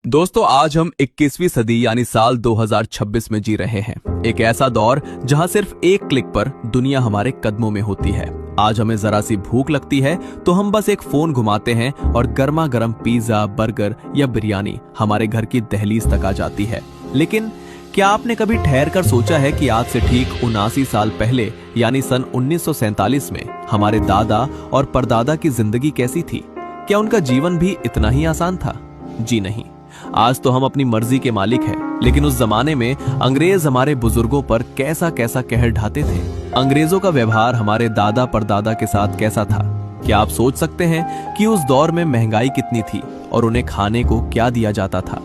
दोस्तों, आज हम 21वीं सदी यानी साल 2026 में जी रहे हैं। एक ऐसा दौर जहां सिर्फ एक क्लिक पर दुनिया हमारे कदमों में होती है। आज हमें जरा सी भूख लगती है तो हम बस एक फोन घुमाते हैं और गर्मा गर्म पिज्जा, बर्गर या बिरयानी हमारे घर की दहलीज तक आ जाती है। लेकिन क्या आपने कभी ठहर कर सोचा है कि आज से ठीक 79 साल पहले यानी सन 1947 में हमारे दादा और परदादा की जिंदगी कैसी थी? क्या उनका जीवन भी इतना ही आसान था? जी नहीं। आज तो हम अपनी मर्जी के मालिक हैं, लेकिन उस जमाने में अंग्रेज हमारे बुजुर्गों पर कैसा कैसा कहर ढाते थे। अंग्रेजों का व्यवहार हमारे दादा परदादा के साथ कैसा था? क्या आप सोच सकते हैं कि उस दौर में महंगाई कितनी थी और उन्हें खाने को क्या दिया जाता था?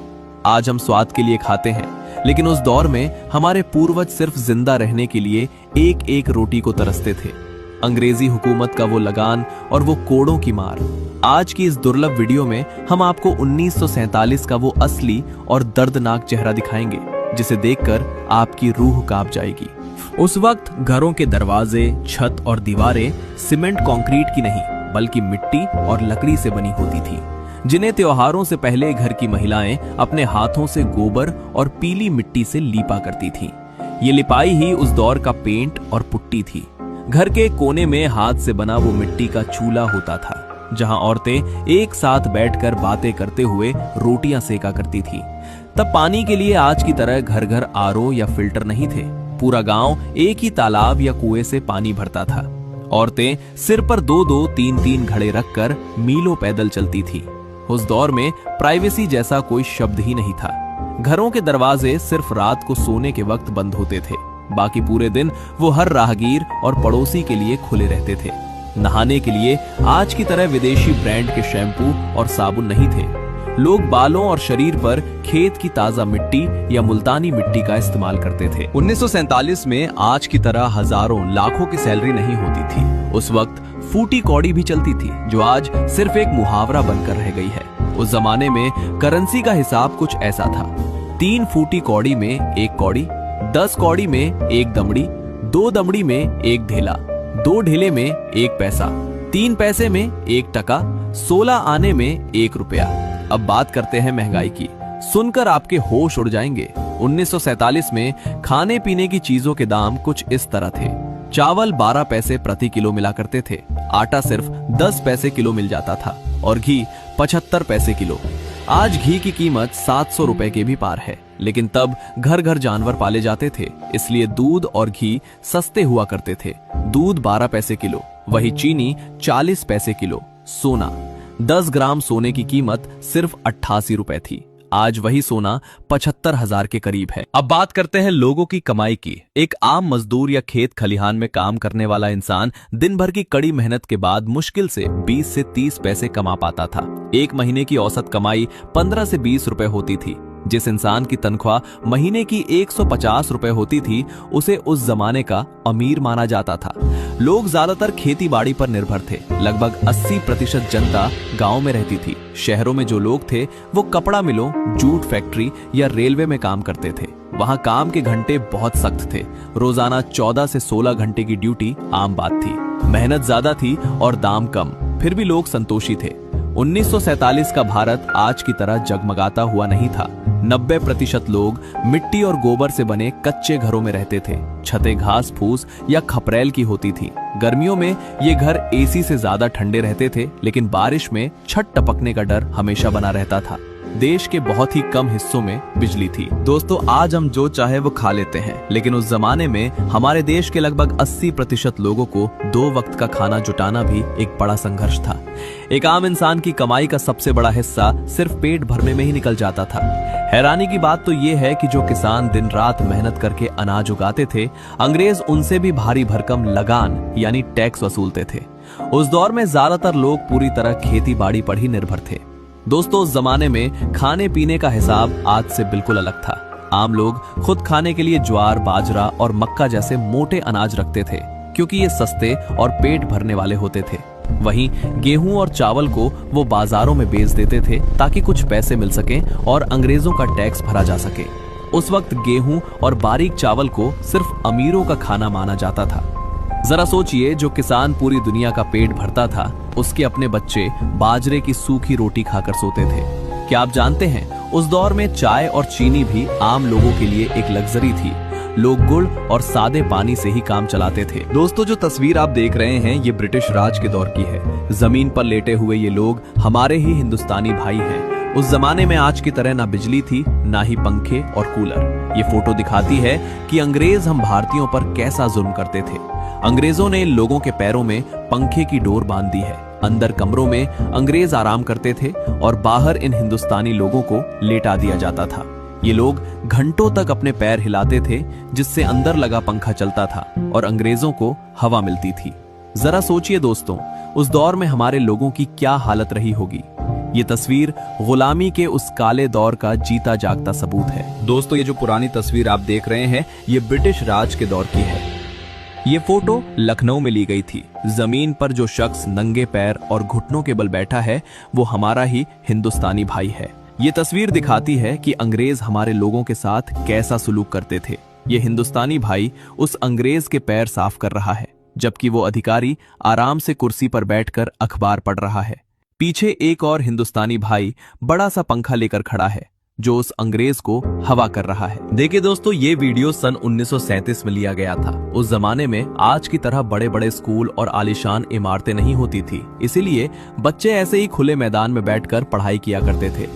आज हम स्वाद के लिए खाते हैं, लेकिन उस दौर में हमारे पूर्वज सिर्फ जिंदा रहने के लिए एक एक रोटी को तरसते थे। अंग्रेजी हुकूमत का वो लगान और वो कोड़ों की मार। आज की इस दुर्लभ वीडियो में हम आपको 1947 का वो असली और दर्दनाक चेहरा दिखाएंगे, जिसे देखकर आपकी रूह कांप जाएगी। उस वक्त घरों के दरवाजे, छत और दीवारें सीमेंट कंक्रीट की नहीं बल्कि मिट्टी और लकड़ी से बनी होती थी, जिन्हें त्योहारों से पहले घर की महिलाएं अपने हाथों से गोबर और पीली मिट्टी से लीपा करती थीं। ये लिपाई ही उस दौर का पेंट और पुट्टी थी। घर के कोने में हाथ से बना वो मिट्टी का चूल्हा होता था, जहां औरतें एक साथ बैठकर बातें करते हुए रोटियां सेका करती थी। तब पानी के लिए आज की तरह घर घर आरओ या फिल्टर नहीं थे। पूरा गांव एक ही तालाब या कुएं से पानी भरता था। औरतें सिर पर 2-2, 3-3 घड़े रखकर मीलों पैदल चलती थी। उस दौर में प्राइवेसी जैसा कोई शब्द ही नहीं था। घरों के दरवाजे सिर्फ रात को सोने के वक्त बंद होते थे, बाकी पूरे दिन वो हर राहगीर और पड़ोसी के लिए खुले रहते थे। नहाने के लिए आज की तरह विदेशी ब्रांड के शैम्पू और साबुन नहीं थे। लोग बालों और शरीर पर खेत की ताजा मिट्टी या मुल्तानी मिट्टी का इस्तेमाल करते थे। 1947 में आज की तरह हजारों लाखों की सैलरी नहीं होती थी। उस वक्त फूटी कौड़ी भी चलती थी, जो आज सिर्फ एक मुहावरा बनकर रह गई है। उस जमाने में करेंसी का हिसाब कुछ ऐसा था: 3 फूटी कौड़ी में 1 कौड़ी, 10 कौड़ी में 1 दमड़ी, 2 दमड़ी में 1 ढेला, 2 ढेले में 1 पैसा, 3 पैसे में 1 टका, 16 आने में 1 रुपया। अब बात करते हैं महंगाई की। सुनकर आपके होश उड़ जाएंगे। 1947 में खाने पीने की चीजों के दाम कुछ इस तरह थे। चावल 12 पैसे प्रति किलो मिला करते थे, आटा सिर्फ 10 पैसे किलो मिल जाता था और घी 75 पैसे किलो। आज घी की कीमत 700 रुपए के भी पार है, लेकिन तब घर घर जानवर पाले जाते थे, इसलिए दूध और घी सस्ते हुआ करते थे। दूध 12 पैसे किलो, वही चीनी 40 पैसे किलो। सोना 10 ग्राम सोने की कीमत सिर्फ 88 रुपए थी। आज वही सोना 75,000 के करीब है। अब बात करते हैं लोगों की कमाई की। एक आम मजदूर या खेत खलिहान में काम करने वाला इंसान दिन भर की कड़ी मेहनत के बाद मुश्किल से 20 से 30 पैसे कमा पाता था। एक महीने की औसत कमाई 15 से 20 रुपए होती थी। जिस इंसान की तनख्वाह महीने की 150 रुपए होती थी, उसे उस जमाने का अमीर माना जाता था। लोग ज्यादातर खेती बाड़ी पर निर्भर थे। लगभग 80% जनता गांव में रहती थी। शहरों में जो लोग थे वो कपड़ा मिलों, जूट फैक्ट्री या रेलवे में काम करते थे। वहां काम के घंटे बहुत सख्त थे। रोजाना 14 से 16 घंटे की ड्यूटी आम बात थी। मेहनत ज्यादा थी और दाम कम, फिर भी लोग संतोषी थे। 1947 का भारत आज की तरह जगमगाता हुआ नहीं था। 90% लोग मिट्टी और गोबर से बने कच्चे घरों में रहते थे। छतें घास फूस या खपरेल की होती थी। गर्मियों में ये घर एसी से ज्यादा ठंडे रहते थे, लेकिन बारिश में छत टपकने का डर हमेशा बना रहता था। देश के बहुत ही कम हिस्सों में बिजली थी। दोस्तों, आज हम जो चाहे वो खा लेते हैं, लेकिन उस जमाने में हमारे देश के लगभग 80% लोगों को 2 वक्त का खाना जुटाना भी एक बड़ा संघर्ष था। एक आम इंसान की कमाई का सबसे बड़ा हिस्सा सिर्फ पेट भरने में ही निकल जाता था। हैरानी की बात तो ये है कि जो किसान दिन रात मेहनत करके अनाज उगाते थे, अंग्रेज उनसे भी भारी भरकम लगान यानी टैक्स वसूलते थे। उस दौर में ज्यादातर लोग पूरी तरह खेती बाड़ी पर ही निर्भर थे। दोस्तों, उस जमाने में खाने पीने का हिसाब आज से बिल्कुल अलग था। आम लोग खुद खाने के लिए ज्वार, बाजरा और मक्का जैसे मोटे अनाज रखते थे, क्योंकि ये सस्ते और पेट भरने वाले होते थे। वहीं गेहूं और चावल को वो बाजारों में बेच देते थे ताकि कुछ पैसे मिल सके और अंग्रेजों का टैक्स भरा जा सके। उस वक्त गेहूं और बारीक चावल को सिर्फ अमीरों का खाना माना जाता था। जरा सोचिए, जो किसान पूरी दुनिया का पेट भरता था, उसके अपने बच्चे बाजरे की सूखी रोटी खाकर सोते थे। क्या आप जानते हैं उस दौर में चाय और चीनी भी आम लोगों के लिए एक लग्जरी थी। लोग गुड़ और सादे पानी से ही काम चलाते थे। दोस्तों, जो तस्वीर आप देख रहे हैं ये ब्रिटिश राज के दौर की है। जमीन पर लेटे हुए ये लोग हमारे ही हिंदुस्तानी भाई हैं। उस जमाने में आज की तरह ना बिजली थी, ना ही पंखे और कूलर। ये फोटो दिखाती है कि अंग्रेज हम भारतीयों पर कैसा जुल्म करते थे। अंग्रेजों ने लोगों के पैरों में पंखे की डोर बांध दी है। अंदर कमरों में अंग्रेज आराम करते थे और बाहर इन हिंदुस्तानी लोगों को लेटा दिया जाता था। ये लोग घंटों तक अपने पैर हिलाते थे, जिससे अंदर लगा पंखा चलता था और अंग्रेजों को हवा मिलती थी। जरा सोचिए दोस्तों, उस दौर में हमारे लोगों की क्या हालत रही होगी। ये तस्वीर गुलामी के उस काले दौर का जीता जागता सबूत है। दोस्तों, ये जो पुरानी तस्वीर आप देख रहे हैं ये ब्रिटिश राज के दौर की है। ये फोटो लखनऊ में ली गई थी। जमीन पर जो शख्स नंगे पैर और घुटनों के बल बैठा है वो हमारा ही हिंदुस्तानी भाई है। ये तस्वीर दिखाती है कि अंग्रेज हमारे लोगों के साथ कैसा सुलूक करते थे। ये हिंदुस्तानी भाई उस अंग्रेज के पैर साफ कर रहा है, जबकि वो अधिकारी आराम से कुर्सी पर बैठकर अखबार पढ़ रहा है। पीछे एक और हिंदुस्तानी भाई बड़ा सा पंखा लेकर खड़ा है, जो उस अंग्रेज को हवा कर रहा है। देखिए दोस्तों, ये वीडियो सन 1937 में लिया गया था। उस जमाने में आज की तरह बड़े बड़े स्कूल और आलीशान इमारतें नहीं होती थी, इसीलिए बच्चे ऐसे ही खुले मैदान में बैठकर पढ़ाई किया करते थे।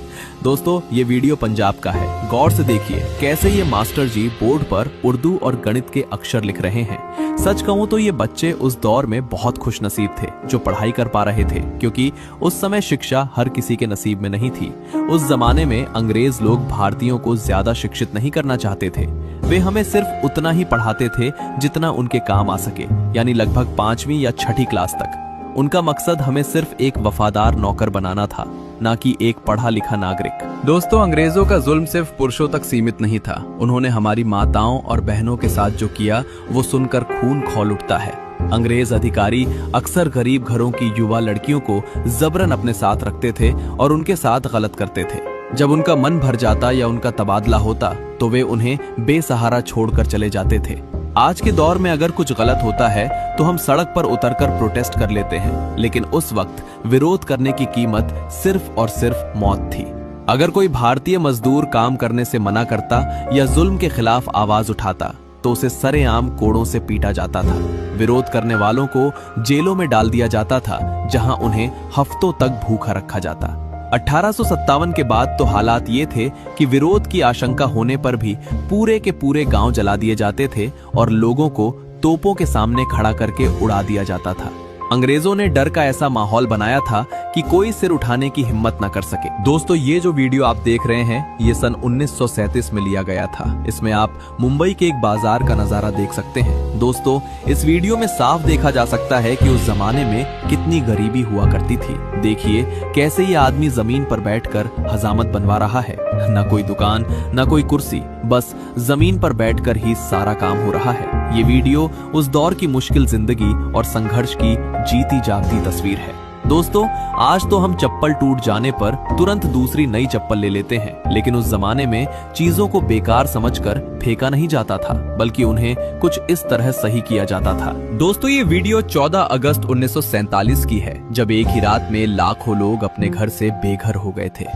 दोस्तों, ये वीडियो पंजाब का है। गौर से देखिए कैसे ये मास्टर जी बोर्ड पर उर्दू और गणित के अक्षर लिख रहे हैं। सच कहूं तो ये बच्चे उस दौर में बहुत खुशनसीब थे जो पढ़ाई कर पा रहे थे, क्योंकि उस समय शिक्षा हर किसी के नसीब में नहीं थी। उस जमाने में अंग्रेज लोग भारतीयों को ज्यादा शिक्षित नहीं करना चाहते थे। वे हमें सिर्फ उतना ही पढ़ाते थे जितना उनके काम आ सके, यानी लगभग 5वीं या 6ठी क्लास तक। उनका मकसद हमें सिर्फ एक वफादार नौकर बनाना था, ना कि एक पढ़ा लिखा नागरिक। दोस्तों, अंग्रेजों का जुल्म सिर्फ पुरुषों तक सीमित नहीं था। उन्होंने हमारी माताओं और बहनों के साथ जो किया वो सुनकर खून खौल उठता है। अंग्रेज अधिकारी अक्सर गरीब घरों की युवा लड़कियों को जबरन अपने साथ रखते थे और उनके साथ गलत करते थे। जब उनका मन भर जाता या उनका तबादला होता तो वे उन्हें बेसहारा छोड़कर चले जाते थे। आज के दौर में अगर कुछ गलत होता है तो हम सड़क पर उतरकर प्रोटेस्ट कर लेते हैं, लेकिन उस वक्त विरोध करने की कीमत सिर्फ और सिर्फ मौत थी। अगर कोई भारतीय मजदूर काम करने से मना करता या जुल्म के खिलाफ आवाज उठाता तो उसे सरेआम कोड़ों से पीटा जाता था। विरोध करने वालों को जेलों में डाल दिया जाता था, जहां उन्हें हफ्तों तक भूखा रखा जाता। 1857 के बाद तो हालात ये थे कि विरोध की आशंका होने पर भी पूरे के पूरे गांव जला दिए जाते थे और लोगों को तोपों के सामने खड़ा करके उड़ा दिया जाता था। अंग्रेजों ने डर का ऐसा माहौल बनाया था कि कोई सिर उठाने की हिम्मत न कर सके। दोस्तों, ये जो वीडियो आप देख रहे हैं ये सन 1937 में लिया गया था। इसमें आप मुंबई के एक बाजार का नजारा देख सकते हैं। दोस्तों, इस वीडियो में साफ देखा जा सकता है कि उस जमाने में कितनी गरीबी हुआ करती थी। देखिए कैसे ये आदमी जमीन पर बैठकर हजामत बनवा रहा है। न कोई दुकान, न कोई कुर्सी, बस जमीन पर बैठकर ही सारा काम हो रहा है। ये वीडियो उस दौर की मुश्किल जिंदगी और संघर्ष की जीती जागती तस्वीर है। दोस्तों, आज तो हम चप्पल टूट जाने पर तुरंत दूसरी नई चप्पल ले लेते हैं, लेकिन उस जमाने में चीजों को बेकार समझकर फेंका नहीं जाता था, बल्कि उन्हें कुछ इस तरह सही किया जाता था। दोस्तों, ये वीडियो 14 अगस्त 1947 की है, जब एक ही रात में लाखों लोग अपने घर से बेघर हो गए थे।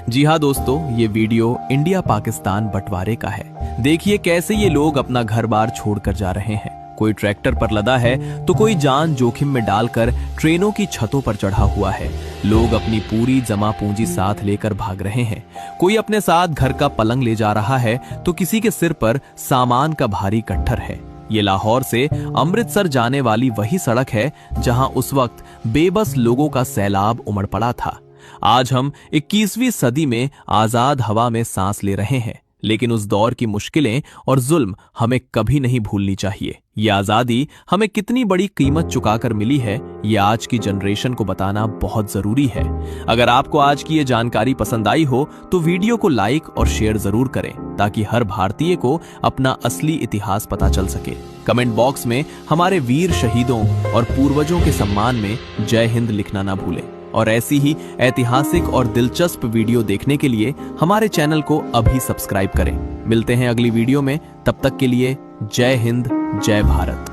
जी हाँ दोस्तों, ये वीडियो इंडिया पाकिस्तान बंटवारे का है। देखिए कैसे ये लोग अपना घर बार छोड़कर जा रहे हैं। कोई ट्रैक्टर पर लदा है तो कोई जान जोखिम में डालकर ट्रेनों की छतों पर चढ़ा हुआ है। लोग अपनी पूरी जमा पूंजी साथ लेकर भाग रहे हैं। कोई अपने साथ घर का पलंग ले जा रहा है तो किसी के सिर पर सामान का भारी कट्ठर है। ये लाहौर से अमृतसर जाने वाली वही सड़क है जहां उस वक्त बेबस लोगों का सैलाब उमड़ पड़ा था। आज हम 21वीं सदी में आजाद हवा में सांस ले रहे हैं, लेकिन उस दौर की मुश्किलें और जुल्म हमें कभी नहीं भूलनी चाहिए। ये आजादी हमें कितनी बड़ी कीमत चुकाकर मिली है, ये आज की जनरेशन को बताना बहुत जरूरी है। अगर आपको आज की ये जानकारी पसंद आई हो तो वीडियो को लाइक और शेयर जरूर करें, ताकि हर भारतीय को अपना असली इतिहास पता चल सके। कमेंट बॉक्स में हमारे वीर शहीदों और पूर्वजों के सम्मान में जय हिंद लिखना ना भूलें। और ऐसी ही ऐतिहासिक और दिलचस्प वीडियो देखने के लिए हमारे चैनल को अभी सब्सक्राइब करें। मिलते हैं अगली वीडियो में, तब तक के लिए जय हिंद, जय भारत।